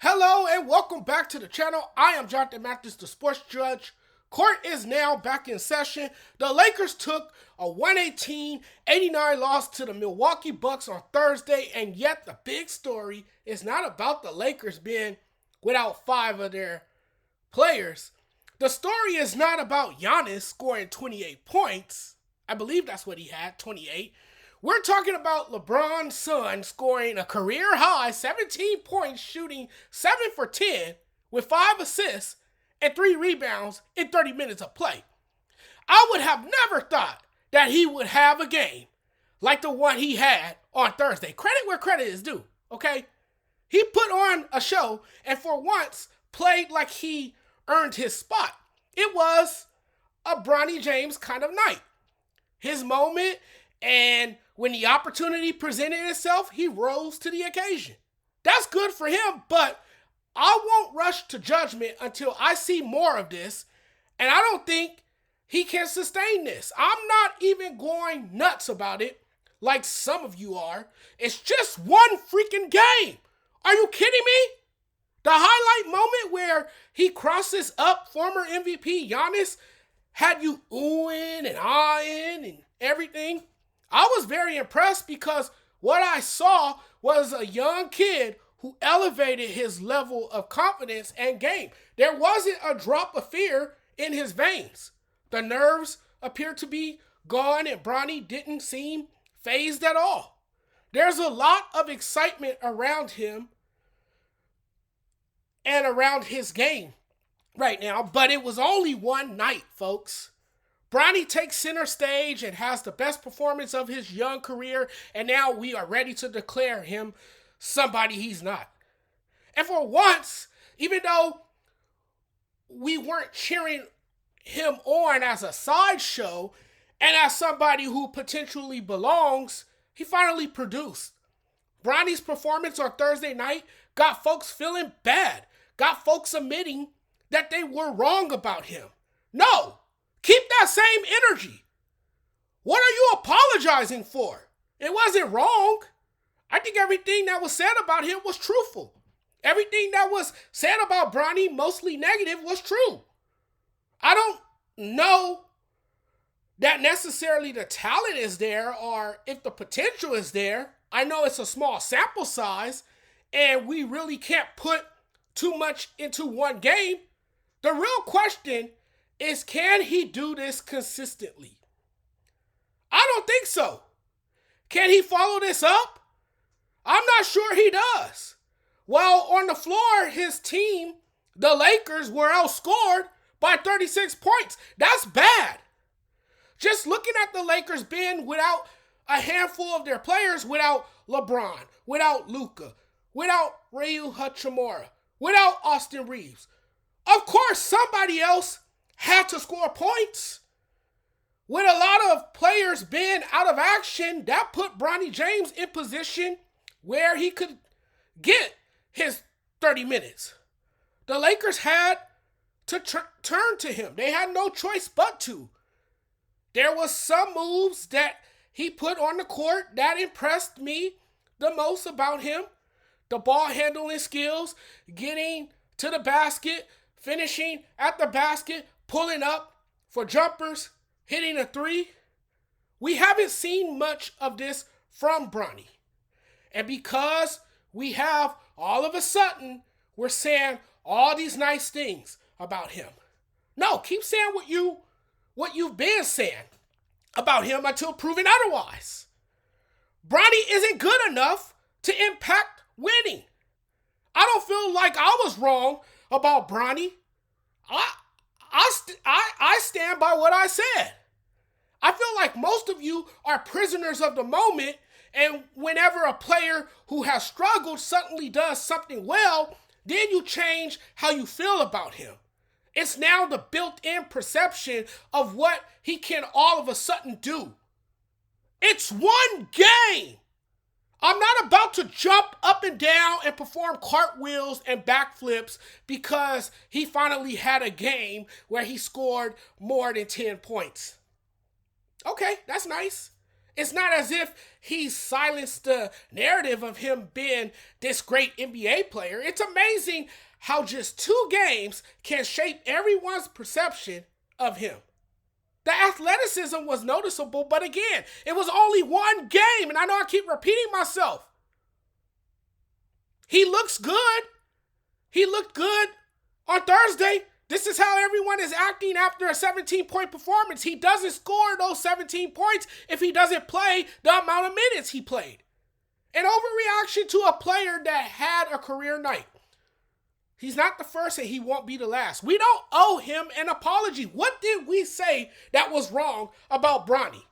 Hello and welcome back to the channel. I am Jonathan Mathis, the sports judge. Court is now back in session. The Lakers took a 118-89 loss to the Milwaukee Bucks on Thursday, and yet the big story is not about the Lakers being without 5 of their players. The story is not about Giannis scoring 28 points. I believe that's what he had, 28. We're talking about LeBron's son scoring a career-high 17 points, shooting 7 for 10 with 5 assists and 3 rebounds in 30 minutes of play. I would have never thought that he would have a game like the one he had on Thursday. Credit where credit is due, okay? He put on a show and for once played like he earned his spot. It was a Bronny James kind of night. His moment, and when the opportunity presented itself, he rose to the occasion. That's good for him, but I won't rush to judgment until I see more of this, and I don't think he can sustain this. I'm not even going nuts about it like some of you are. It's just one freaking game. Are you kidding me? The highlight moment where he crosses up former MVP Giannis had you oohing and ahhing and everything. I was very impressed because what I saw was a young kid who elevated his level of confidence and game. There wasn't a drop of fear in his veins. The nerves appeared to be gone and Bronny didn't seem fazed at all. There's a lot of excitement around him and around his game right now, but it was only one night, folks. Bronny takes center stage and has the best performance of his young career, and now we are ready to declare him somebody he's not. And for once, even though we weren't cheering him on as a sideshow and as somebody who potentially belongs, he finally produced. Bronny's performance on Thursday night got folks feeling bad, got folks admitting that they were wrong about him. No! Keep that same energy. What are you apologizing for? It wasn't wrong. I think everything that was said about him was truthful. Everything that was said about Bronny, mostly negative, was true. I don't know that necessarily the talent is there or if the potential is there. I know it's a small sample size and we really can't put too much into one game. The real question is, can he do this consistently? I don't think so. Can he follow this up? I'm not sure he does. Well, on the floor, his team, the Lakers, were outscored by 36 points. That's bad. Just looking at the Lakers being without a handful of their players, without LeBron, without Luka, without Ryu Hachimura, without Austin Reeves. Of course, somebody else had to score points. With a lot of players being out of action, that put Bronny James in position where he could get his 30 minutes. The Lakers had to turn to him. They had no choice but to. There was some moves that he put on the court that impressed me the most about him. The ball handling skills, getting to the basket, finishing at the basket, pulling up for jumpers, hitting a 3. We haven't seen much of this from Bronny. And because we have, all of a sudden, we're saying all these nice things about him. No, keep saying what you've been saying about him until proven otherwise. Bronny isn't good enough to impact winning. I don't feel like I was wrong about Bronny. I stand by what I said. I feel like most of you are prisoners of the moment, and whenever a player who has struggled suddenly does something well, then you change how you feel about him. It's now the built-in perception of what he can all of a sudden do. It's one game. I'm not about to jump up and down and perform cartwheels and backflips because he finally had a game where he scored more than 10 points. Okay, that's nice. It's not as if he silenced the narrative of him being this great NBA player. It's amazing how just 2 games can shape everyone's perception of him. The athleticism was noticeable, but again, it was only 1 game, and I know I keep repeating myself. He looks good. He looked good on Thursday. This is how everyone is acting after a 17-point performance. He doesn't score those 17 points if he doesn't play the amount of minutes he played. An overreaction to a player that had a career night. He's not the first and he won't be the last. We don't owe him an apology. What did we say that was wrong about Bronny?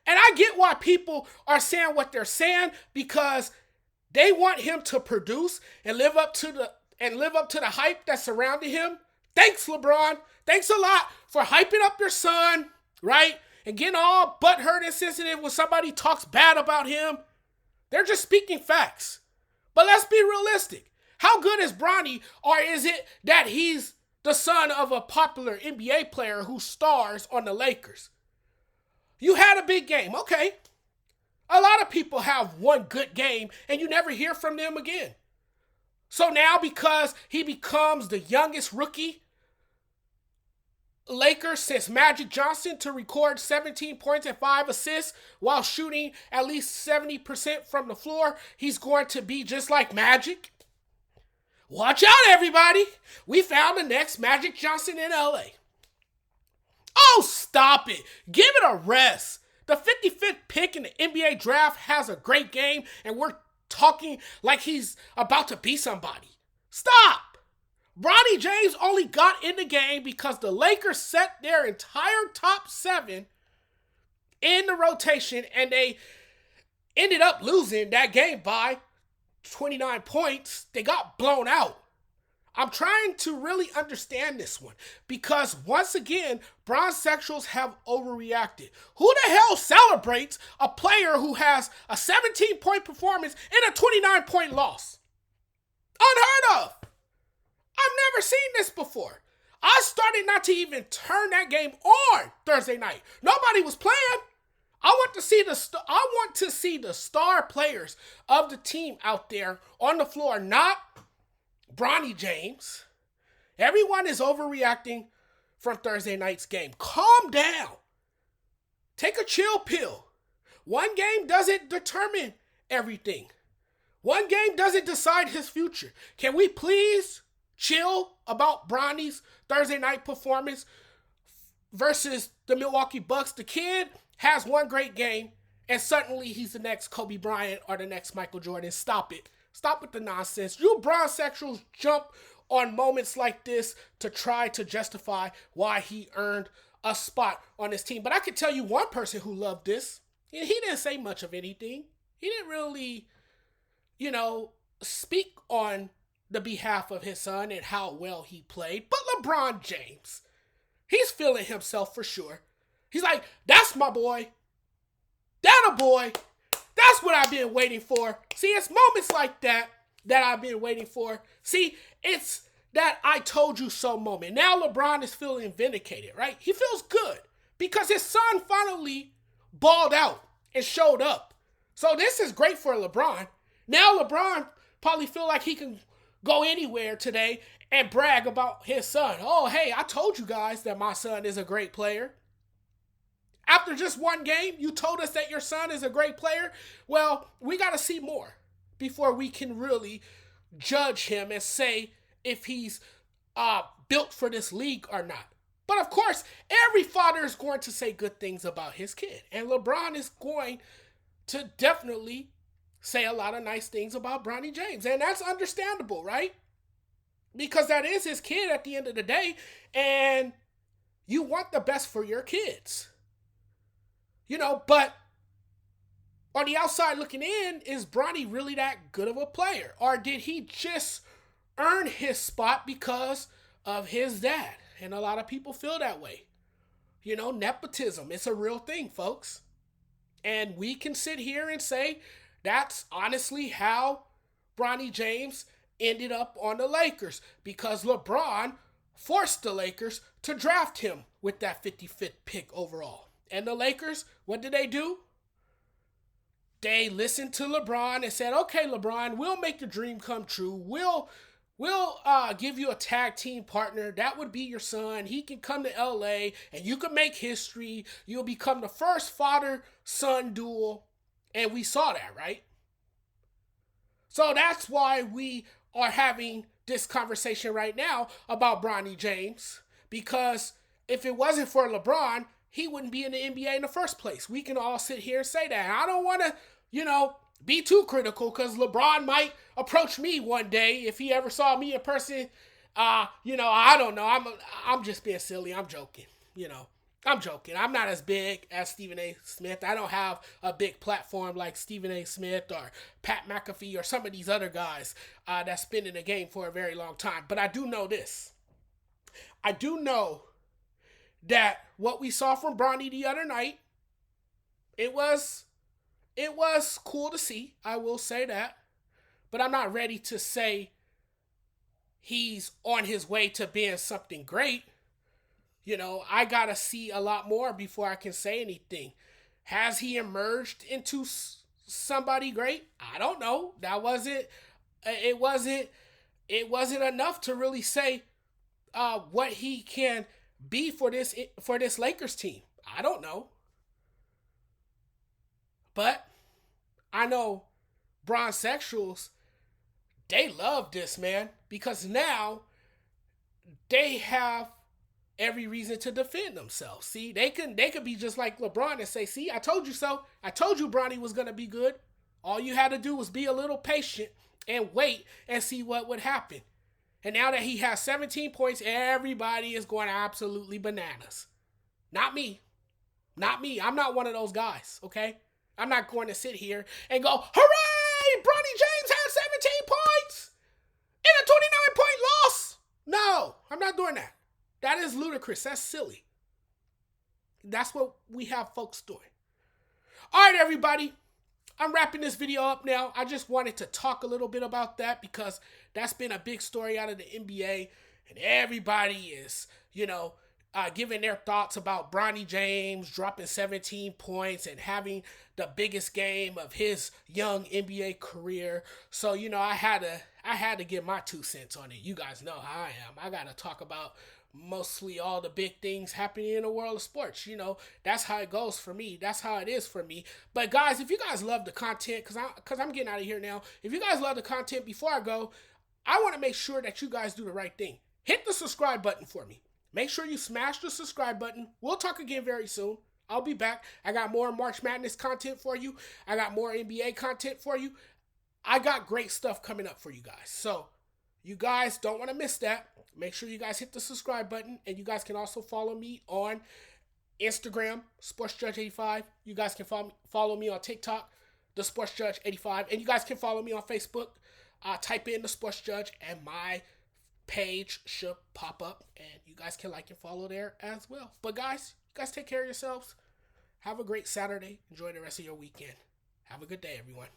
And I get why people are saying what they're saying, because they want him to produce and live up to the hype that surrounded him. Thanks, LeBron. Thanks a lot for hyping up your son, right? And getting all butthurt and sensitive when somebody talks bad about him. They're just speaking facts. But let's be realistic. How good is Bronny, or is it that he's the son of a popular NBA player who stars on the Lakers? You had a big game, okay. A lot of people have one good game and you never hear from them again. So now, because he becomes the youngest rookie Laker since Magic Johnson to record 17 points and 5 assists while shooting at least 70% from the floor, he's going to be just like Magic. Watch out, everybody. We found the next Magic Johnson in LA. Oh, stop it. Give it a rest. The 55th pick in the NBA draft has a great game, and we're talking like he's about to be somebody. Stop. Bronny James only got in the game because the Lakers set their entire top 7 in the rotation, and they ended up losing that game by 29 points. They got blown out. I'm trying to really understand this one because, once again, Bronsexuals have overreacted. Who the hell celebrates a player who has a 17-point performance and a 29-point loss? Unheard of. I've never seen this before. I started not to even turn that game on Thursday night. Nobody was playing. I want to see the star players of the team out there on the floor, not Bronny James. Everyone is overreacting from Thursday night's game. Calm down. Take a chill pill. One game doesn't determine everything. One game doesn't decide his future. Can we please chill about Bronny's Thursday night performance versus the Milwaukee Bucks? The kid has one great game, and suddenly he's the next Kobe Bryant or the next Michael Jordan. Stop it. Stop with the nonsense. You Bronsexuals jump on moments like this to try to justify why he earned a spot on his team. But I could tell you one person who loved this. He didn't say much of anything. He didn't really, speak on the behalf of his son and how well he played. But LeBron James, he's feeling himself for sure. He's like, that's my boy. That a boy. That's what I've been waiting for. See, it's moments like that I've been waiting for. See, it's that I told you so moment. Now LeBron is feeling vindicated, right? He feels good because his son finally balled out and showed up. So this is great for LeBron. Now LeBron probably feel like he can go anywhere today and brag about his son. Oh, hey, I told you guys that my son is a great player. After just one game, you told us that your son is a great player. Well, we got to see more before we can really judge him and say if he's built for this league or not. But of course, every father is going to say good things about his kid. And LeBron is going to definitely say a lot of nice things about Bronny James. And that's understandable, right? Because that is his kid at the end of the day. And you want the best for your kids. But on the outside looking in, is Bronny really that good of a player? Or did he just earn his spot because of his dad? And a lot of people feel that way. Nepotism, it's a real thing, folks. And we can sit here and say that's honestly how Bronny James ended up on the Lakers, because LeBron forced the Lakers to draft him with that 55th pick overall. And the Lakers, what did they do? they listened to LeBron and said, okay, LeBron, we'll make your dream come true. We'll give you a tag team partner. That would be your son. He can come to LA and you can make history. You'll become the first father-son duel. And we saw that, right? So that's why we are having this conversation right now about Bronny James. Because if it wasn't for LeBron, he wouldn't be in the NBA in the first place. We can all sit here and say that. I don't want to, be too critical because LeBron might approach me one day if he ever saw me in person. I don't know. I'm just being silly. I'm joking. I'm joking. I'm not as big as Stephen A. Smith. I don't have a big platform like Stephen A. Smith or Pat McAfee or some of these other guys that's been in the game for a very long time. But I do know this. I do know that what we saw from Bronny the other night, it was cool to see. I will say that. But I'm not ready to say he's on his way to being something great. I got to see a lot more before I can say anything. Has he emerged into somebody great? I don't know. It wasn't enough to really say what he can be for this Lakers team. I don't know. But I know Bronsexuals, they love this, man, because now they have every reason to defend themselves. See, they could be just like LeBron and say, see, I told you so. I told you Bronny was going to be good. All you had to do was be a little patient and wait and see what would happen. And now that he has 17 points, everybody is going absolutely bananas. Not me. Not me. I'm not one of those guys, okay? I'm not going to sit here and go, hooray! Bronny James had 17 points in a 29-point loss. No, I'm not doing that. That is ludicrous. That's silly. That's what we have folks doing. All right, everybody. I'm wrapping this video up now. I just wanted to talk a little bit about that because that's been a big story out of the NBA. And everybody is, giving their thoughts about Bronny James dropping 17 points and having the biggest game of his young NBA career. So, I had to give my 2 cents on it. You guys know how I am. I got to talk about mostly all the big things happening in the world of sports. That's how it goes for me. That's how it is for me. But guys, if you guys love the content, because I'm getting out of here now. If you guys love the content, before I go, I want to make sure that you guys do the right thing. Hit the subscribe button for me. Make sure you smash the subscribe button. We'll talk again very soon. I'll be back. I got more March Madness content for you. I got more NBA content for you. I got great stuff coming up for you guys. So you guys don't want to miss that. Make sure you guys hit the subscribe button. And you guys can also follow me on Instagram, SportsJudge85. You guys can follow me on TikTok, the SportsJudge85. And you guys can follow me on Facebook. Type in the Sports Judge and my page should pop up. And you guys can like and follow there as well. But guys, you guys take care of yourselves. Have a great Saturday. Enjoy the rest of your weekend. Have a good day, everyone.